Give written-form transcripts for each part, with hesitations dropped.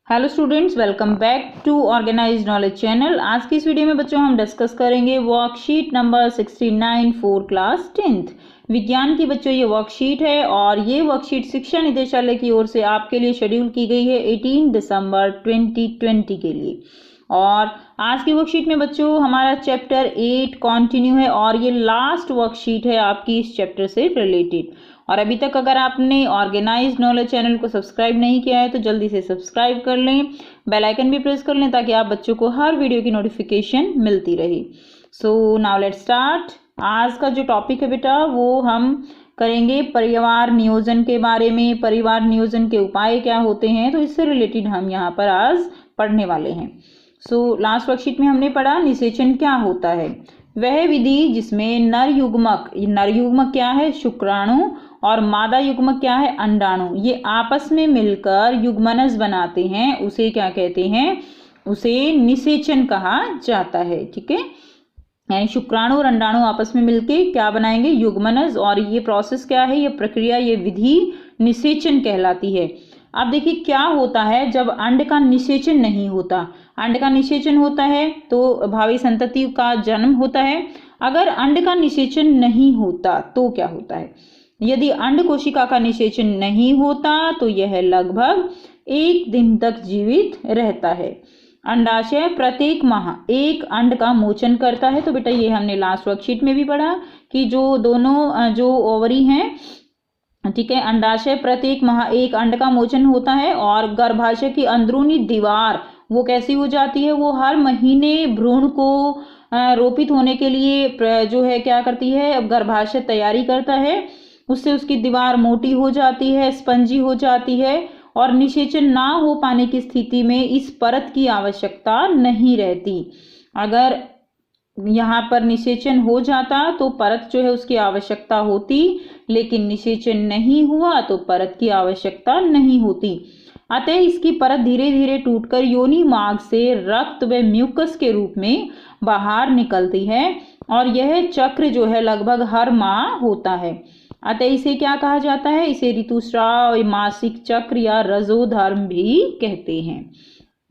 Hello students, welcome back to organised knowledge channel. आज की इस वीडियो में बच्चों हम डिस्कस करेंगे worksheet number 69 for class 10th विज्ञान की। बच्चों ये वर्कशीट है और ये वर्कशीट शिक्षा निदेशालय की ओर से आपके लिए शेड्यूल की गई है 18 दिसंबर 2020 के लिए। और आज की वर्कशीट में बच्चों हमारा चैप्टर 8 कंटिन्यू है और ये लास्ट वर्कशीट है आपकी इस चैप्टर से रिलेटेड। और अभी तक अगर आपने ऑर्गेनाइज्ड नॉलेज चैनल को सब्सक्राइब नहीं किया है तो जल्दी से सब्सक्राइब कर लें, बेल आइकन भी प्रेस कर लें ताकि आप बच्चों को हर वीडियो की नोटिफिकेशन मिलती रहे। So now let's start. आज का जो टॉपिक है बेटा वो हम करेंगे परिवार नियोजन के बारे में। परिवार नियोजन के उपाय क्या होते हैं, तो इससे रिलेटेड हम यहाँ पर आज पढ़ने वाले हैं। सो लास्ट वर्कशीट में हमने पढ़ा निषेचन क्या होता है। वह विधि जिसमें नर युग्मक क्या है, शुक्राणु, और मादा युग्मक क्या है, अंडाणु, ये आपस में मिलकर युग्मनज बनाते हैं, उसे क्या कहते हैं, उसे निषेचन कहा जाता है। ठीक है, यानी शुक्राणु और अंडाणु आपस में मिलके क्या बनाएंगे, युग्मनज। और ये प्रोसेस क्या है, ये प्रक्रिया, ये विधि निषेचन कहलाती है। अब देखिए क्या होता है जब अंड का निषेचन नहीं होता। अंड का निषेचन होता है तो भावी संतति का जन्म होता है। अगर अंड का निषेचन नहीं होता तो क्या होता है, यदि अंड कोशिका का निषेचन नहीं होता तो यह लगभग 1 दिन तक जीवित रहता है। अंडाशय प्रत्येक माह एक अंड का मोचन करता है। तो बेटा ये हमने लास्ट वर्कशीट में भी पढ़ा कि जो दोनों जो ओवरी हैं, ठीक है, अंडाशय प्रत्येक माह एक अंड का मोचन होता है। और गर्भाशय की अंदरूनी दीवार वो कैसी हो जाती है, वो हर महीने भ्रूण को रोपित होने के लिए जो है क्या करती है, गर्भाशय तैयारी करता है। उससे उसकी दीवार मोटी हो जाती है, स्पंजी हो जाती है और निषेचन ना हो पाने की स्थिति में इस परत की आवश्यकता नहीं रहती। अगर यहाँ पर निषेचन हो जाता तो परत जो है उसकी आवश्यकता होती, लेकिन निषेचन नहीं हुआ तो परत की आवश्यकता नहीं होती। अतः इसकी परत धीरे धीरे टूटकर योनि मार्ग से रक्त व म्यूकस के रूप में बाहर निकलती है और यह चक्र जो है लगभग हर माह होता है। अतः इसे क्या कहा जाता है, इसे ऋतुस्राव, मासिक चक्र या रजोधर्म भी कहते हैं।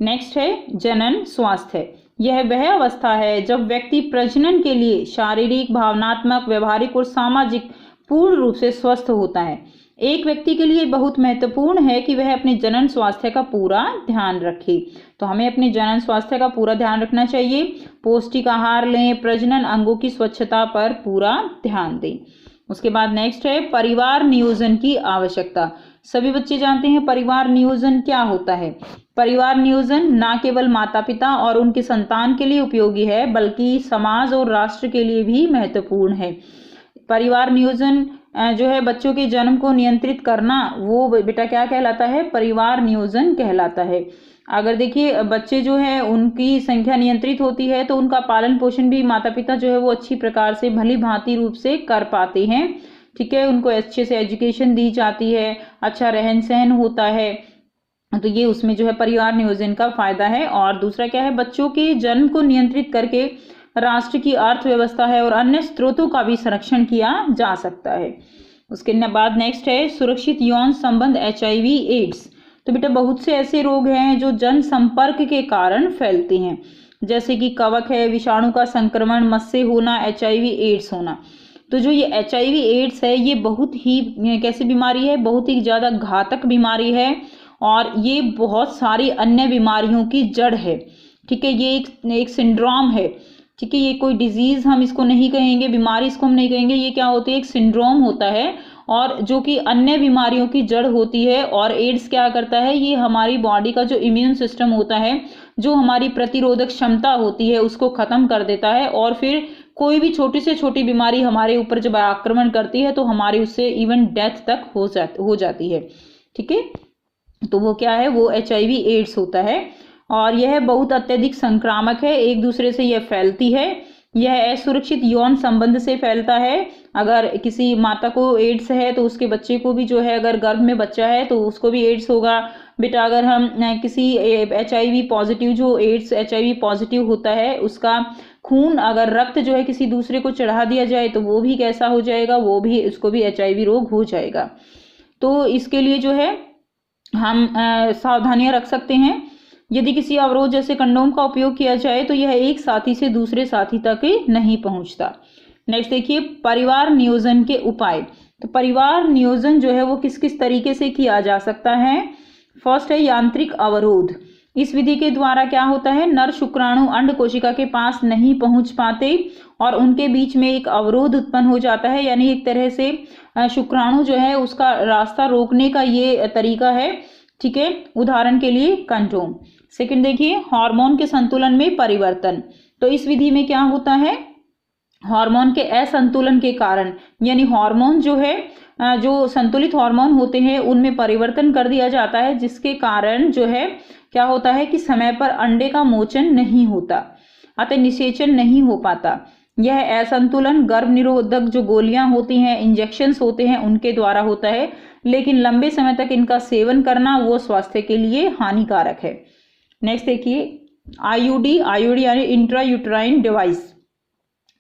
नेक्स्ट है जनन स्वास्थ्य। यह वह अवस्था है जब व्यक्ति प्रजनन के लिए शारीरिक, भावनात्मक, व्यवहारिक और सामाजिक पूर्ण रूप से स्वस्थ होता है। एक व्यक्ति के लिए बहुत महत्वपूर्ण है कि वह अपने जनन स्वास्थ्य का पूरा ध्यान रखे। तो हमें अपने जनन स्वास्थ्य का पूरा ध्यान रखना चाहिए। पौष्टिक आहार लें, प्रजनन अंगों की स्वच्छता पर पूरा ध्यान दें। उसके बाद नेक्स्ट है परिवार नियोजन की आवश्यकता। सभी बच्चे जानते हैं परिवार नियोजन क्या होता है। परिवार नियोजन न केवल माता पिता और उनके संतान के लिए उपयोगी है बल्कि समाज और राष्ट्र के लिए भी महत्वपूर्ण है। परिवार नियोजन जो है बच्चों के जन्म को नियंत्रित करना, वो बेटा क्या कहलाता है, परिवार नियोजन कहलाता है। अगर देखिए बच्चे जो है उनकी संख्या नियंत्रित होती है तो उनका पालन पोषण भी माता पिता जो है वो अच्छी प्रकार से भली भांति रूप से कर पाते हैं। ठीक है, उनको अच्छे से एजुकेशन दी जाती है, अच्छा रहन सहन होता है। तो ये उसमें जो है परिवार नियोजन का फायदा है। और दूसरा क्या है, बच्चों के जन्म को नियंत्रित करके राष्ट्र की अर्थव्यवस्था है और अन्य स्रोतों का भी संरक्षण किया जा सकता है। उसके बाद नेक्स्ट है सुरक्षित यौन संबंध HIV एड्स। तो बेटा बहुत से ऐसे रोग हैं जो जन संपर्क के कारण फैलते हैं, जैसे कि कवक है, विषाणु का संक्रमण, मस्से होना, HIV एड्स होना। तो जो ये HIV एड्स है ये बहुत ही कैसी बीमारी है, बहुत ही ज़्यादा घातक बीमारी है और ये बहुत सारी अन्य बीमारियों की जड़ है। ठीक है, ये एक सिंड्रोम है। ठीक है, ये कोई डिजीज हम इसको नहीं कहेंगे, बीमारी इसको हम नहीं कहेंगे, ये क्या होती है, एक सिंड्रोम होता है और जो कि अन्य बीमारियों की जड़ होती है। और एड्स क्या करता है, ये हमारी बॉडी का जो इम्यून सिस्टम होता है, जो हमारी प्रतिरोधक क्षमता होती है, उसको खत्म कर देता है। और फिर कोई भी छोटी से छोटी बीमारी हमारे ऊपर जब आक्रमण करती है तो हमारी उससे इवन डेथ तक हो जाती है। ठीक है, तो वो क्या है, वो HIV एड्स होता है और यह बहुत अत्यधिक संक्रामक है, एक दूसरे से यह फैलती है। यह असुरक्षित यौन संबंध से फैलता है। अगर किसी माता को एड्स है तो उसके बच्चे को भी जो है, अगर गर्भ में बच्चा है तो उसको भी एड्स होगा। बेटा अगर हम किसी HIV पॉजिटिव, जो एड्स HIV पॉजिटिव होता है, उसका खून अगर रक्त जो है किसी दूसरे को चढ़ा दिया जाए तो वो भी कैसा हो जाएगा, वो भी उसको भी HIV रोग हो जाएगा। तो इसके लिए जो है हम सावधानियां रख सकते हैं। यदि किसी अवरोध जैसे कंडोम का उपयोग किया जाए तो यह एक साथी से दूसरे साथी तक नहीं पहुंचता। नेक्स्ट देखिए, परिवार नियोजन के उपाय। तो परिवार नियोजन जो है वो किस किस तरीके से किया जा सकता है। फर्स्ट है यांत्रिक अवरोध। इस विधि के द्वारा क्या होता है, नर शुक्राणु अंड कोशिका के पास नहीं पहुंच पाते और उनके बीच में एक अवरोध उत्पन्न हो जाता है, यानी एक तरह से शुक्राणु जो है उसका रास्ता रोकने का ये तरीका है। ठीक है, उदाहरण के लिए कंडोम। सेकंड देखिए, हार्मोन के संतुलन में परिवर्तन। तो इस विधि में क्या होता है, हार्मोन के असंतुलन के कारण, यानी हार्मोन जो है जो संतुलित हार्मोन होते हैं उनमें परिवर्तन कर दिया जाता है, जिसके कारण जो है क्या होता है कि समय पर अंडे का मोचन नहीं होता, अतः निषेचन नहीं हो पाता। यह असंतुलन गर्भ निरोधक जो गोलियां होती हैं, इंजेक्शंस होते हैं, उनके द्वारा होता है, लेकिन लंबे समय तक इनका सेवन करना वो स्वास्थ्य के लिए हानिकारक है। नेक्स्ट देखिए, आईयूडी यानी intra uterine device.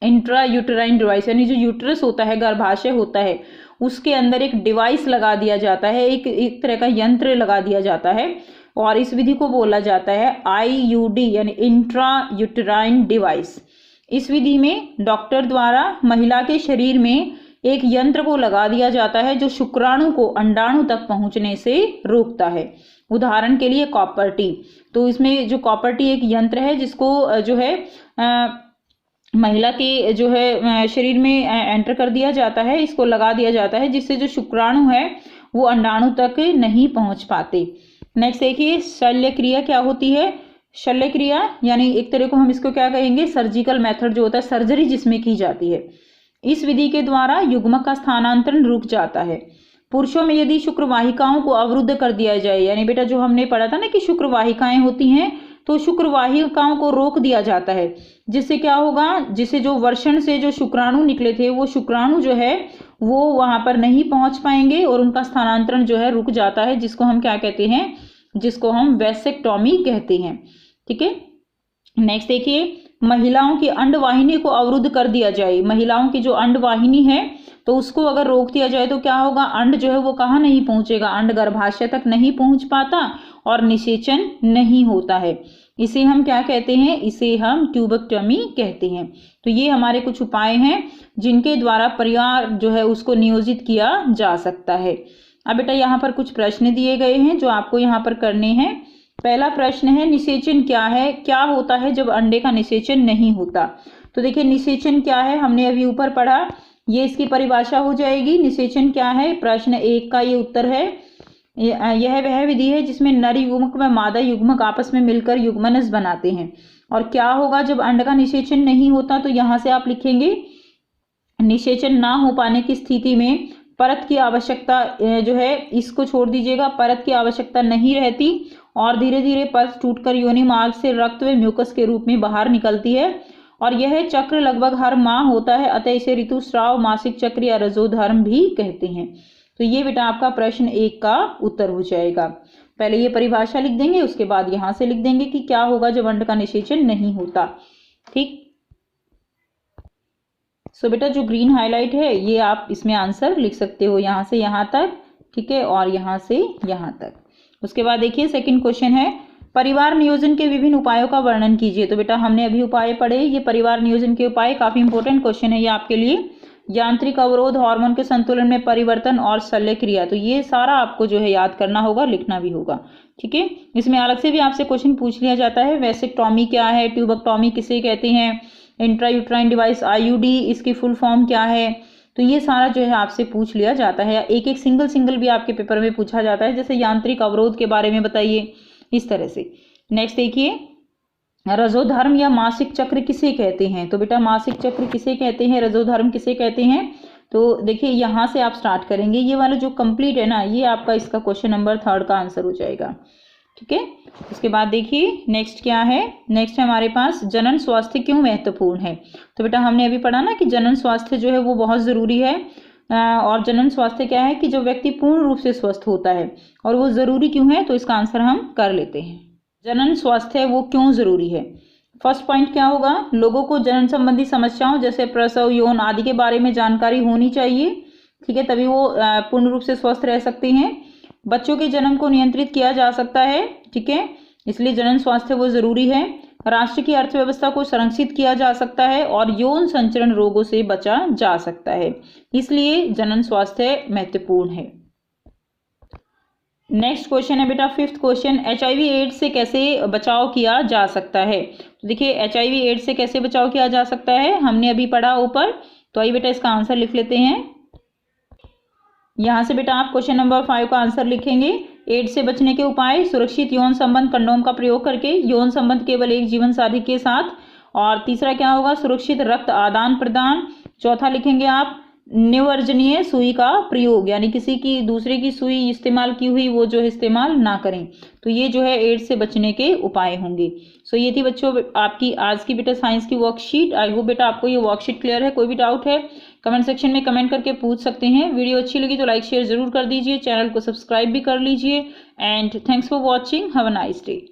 Intra uterine device यानी जो यूट्रस होता है, गर्भाशय होता है, उसके अंदर एक डिवाइस लगा दिया जाता है, एक तरह का यंत्र लगा दिया जाता है और इस विधि को बोला जाता है आईयूडी यानी इंट्रा यूटेराइन डिवाइस। इस विधि में डॉक्टर द्वारा महिला के शरीर में एक यंत्र को लगा दिया जाता है जो शुक्राणु को अंडाणु तक पहुंचने से रोकता है। उदाहरण के लिए कॉपर टी। तो इसमें जो कॉपर टी एक यंत्र है जिसको जो है महिला के जो है शरीर में एंटर कर दिया जाता है, इसको लगा दिया जाता है, जिससे जो शुक्राणु है वो अंडाणु तक नहीं पहुंच पाते। नेक्स्ट देखिए, शल्य क्रिया क्या होती है। शल्य क्रिया यानी एक तरह को हम इसको क्या कहेंगे, सर्जिकल मेथड जो होता है, सर्जरी जिसमें की जाती है। इस विधि के द्वारा युग्मक का स्थानांतरण रुक जाता है। पुरुषों में यदि शुक्र वाहिकाओं को अवरुद्ध कर दिया जाए, यानी बेटा जो हमने पढ़ा था ना कि शुक्र वाहिकाएं होती हैं, तो शुक्र वाहिकाओं को रोक दिया जाता है, जिससे क्या होगा, जिससे जो वर्षण से जो शुक्राणु निकले थे वो शुक्राणु जो है वो वहां पर नहीं पहुंच पाएंगे और उनका स्थानांतरण जो है रुक जाता है, जिसको हम क्या कहते हैं, जिसको हम वैसेक्टोमी कहते हैं। ठीक है, नेक्स्ट देखिए, महिलाओं की अंडवाहिनी को अवरुद्ध कर दिया जाए। महिलाओं की जो अंडवाहिनी है तो उसको अगर रोक दिया जाए तो क्या होगा, अंड जो है वो कहाँ नहीं पहुंचेगा, अंड गर्भाशय तक नहीं पहुंच पाता और निषेचन नहीं होता है। इसे हम क्या कहते हैं, इसे हम ट्यूबेक्टमी कहते हैं। तो ये हमारे कुछ उपाय हैं जिनके द्वारा परिवार जो है उसको नियोजित किया जा सकता है। अब बेटा यहाँ पर कुछ प्रश्न दिए गए हैं जो आपको यहाँ पर करने हैं। पहला प्रश्न है, निषेचन क्या है, क्या होता है जब अंडे का निषेचन नहीं होता। तो देखिए निषेचन क्या है, हमने अभी ऊपर पढ़ा, ये इसकी परिभाषा हो जाएगी। निषेचन क्या है, प्रश्न 1 का ये उत्तर है। यह वह विधि है जिसमें नर युग्मक व मादा युग्मक आपस में मिलकर युग्मनज बनाते हैं। और क्या होगा जब अंड का निषेचन नहीं होता, तो यहाँ से आप लिखेंगे निषेचन ना हो पाने की स्थिति में परत की आवश्यकता जो है इसको छोड़ दीजिएगा, परत की आवश्यकता नहीं रहती और धीरे धीरे परत टूटकर योनि मार्ग से रक्त व म्यूकस के रूप में बाहर निकलती है और यह चक्र लगभग हर माह होता है, अतः इसे ऋतुस्राव, मासिक चक्र या रजोधर्म भी कहते हैं। तो ये बेटा आपका प्रश्न 1 का उत्तर हो जाएगा। पहले ये परिभाषा लिख देंगे, उसके बाद यहाँ से लिख देंगे कि क्या होगा जब अंड का निषेचन नहीं होता। ठीक, सो बेटा जो ग्रीन हाईलाइट है ये आप इसमें आंसर लिख सकते हो, यहाँ से यहाँ तक, ठीक है, और यहाँ से यहाँ तक। उसके बाद देखिए सेकंड क्वेश्चन है, परिवार नियोजन के विभिन्न उपायों का वर्णन कीजिए। तो बेटा हमने अभी उपाय पढ़े, ये परिवार नियोजन के उपाय काफी इंपॉर्टेंट क्वेश्चन है ये आपके लिए। यांत्रिक अवरोध, हार्मोन के संतुलन में परिवर्तन और शल्य क्रिया, तो ये सारा आपको जो है याद करना होगा, लिखना भी होगा। ठीक है, इसमें अलग से भी आपसे क्वेश्चन पूछ लिया जाता है, वैसेक्टोमी क्या है, ट्यूबेक्टोमी किसे कहते हैं, इंट्रायूट्राइन डिवाइस आईयूडी इसकी फुल फॉर्म क्या है, तो ये सारा जो है आपसे पूछ लिया जाता है। एक एक सिंगल भी आपके पेपर में पूछा जाता है, जैसे यांत्रिक अवरोध के बारे में बताइए, इस तरह से। नेक्स्ट देखिए, रजोधर्म या मासिक चक्र किसे कहते हैं। तो बेटा मासिक चक्र किसे कहते हैं, रजोधर्म किसे कहते हैं, तो देखिए यहाँ से आप स्टार्ट करेंगे, ये वाला जो कंप्लीट है ना, ये आपका इसका क्वेश्चन नंबर 3 का आंसर हो जाएगा। ठीक है, उसके बाद देखिए नेक्स्ट क्या है, नेक्स्ट है हमारे पास जनन स्वास्थ्य क्यों महत्वपूर्ण है। तो बेटा हमने अभी पढ़ा ना कि जनन स्वास्थ्य जो है वो बहुत ज़रूरी है। और जनन स्वास्थ्य क्या है कि जो व्यक्ति पूर्ण रूप से स्वस्थ होता है, और वो ज़रूरी क्यों है, तो इसका आंसर हम कर लेते हैं। जनन स्वास्थ्य वो क्यों ज़रूरी है। फर्स्ट पॉइंट क्या होगा, लोगों को जनन संबंधी समस्याओं जैसे प्रसव, यौन आदि के बारे में जानकारी होनी चाहिए। ठीक है, तभी वो पूर्ण रूप से स्वस्थ रह सकते हैं। बच्चों के जन्म को नियंत्रित किया जा सकता है, ठीक है, इसलिए जनन स्वास्थ्य वो जरूरी है। राष्ट्र की अर्थव्यवस्था को संरक्षित किया जा सकता है और यौन संचरण रोगों से बचा जा सकता है, इसलिए जनन स्वास्थ्य महत्वपूर्ण है। नेक्स्ट क्वेश्चन है बेटा फिफ्थ क्वेश्चन, HIV एड्स से कैसे बचाव किया जा सकता है। तो देखिए HIV एड्स से कैसे बचाव किया जा सकता है हमने अभी पढ़ा ऊपर, तो आइए बेटा इसका आंसर लिख लेते हैं। यहाँ से बेटा आप क्वेश्चन नंबर 5 का आंसर लिखेंगे। एड्स से बचने के उपाय, सुरक्षित यौन संबंध कंडोम का प्रयोग करके, यौन संबंध केवल एक जीवन साथी के साथ, और तीसरा क्या होगा, सुरक्षित रक्त आदान प्रदान। चौथा लिखेंगे आप निवर्जनीय सुई का प्रयोग, यानी किसी की दूसरे की सुई इस्तेमाल की हुई वो जो है इस्तेमाल ना करें। तो ये जो है एड्स से बचने के उपाय होंगे। सो ये थी बच्चों आपकी आज की बेटा साइंस की वर्कशीट। आई होप बेटा आपको ये वर्कशीट क्लियर है। कोई भी डाउट है कमेंट सेक्शन में कमेंट करके पूछ सकते हैं। वीडियो अच्छी लगी तो लाइक शेयर जरूर कर दीजिए, चैनल को सब्सक्राइब भी कर लीजिए। And thanks for watching, have a nice day.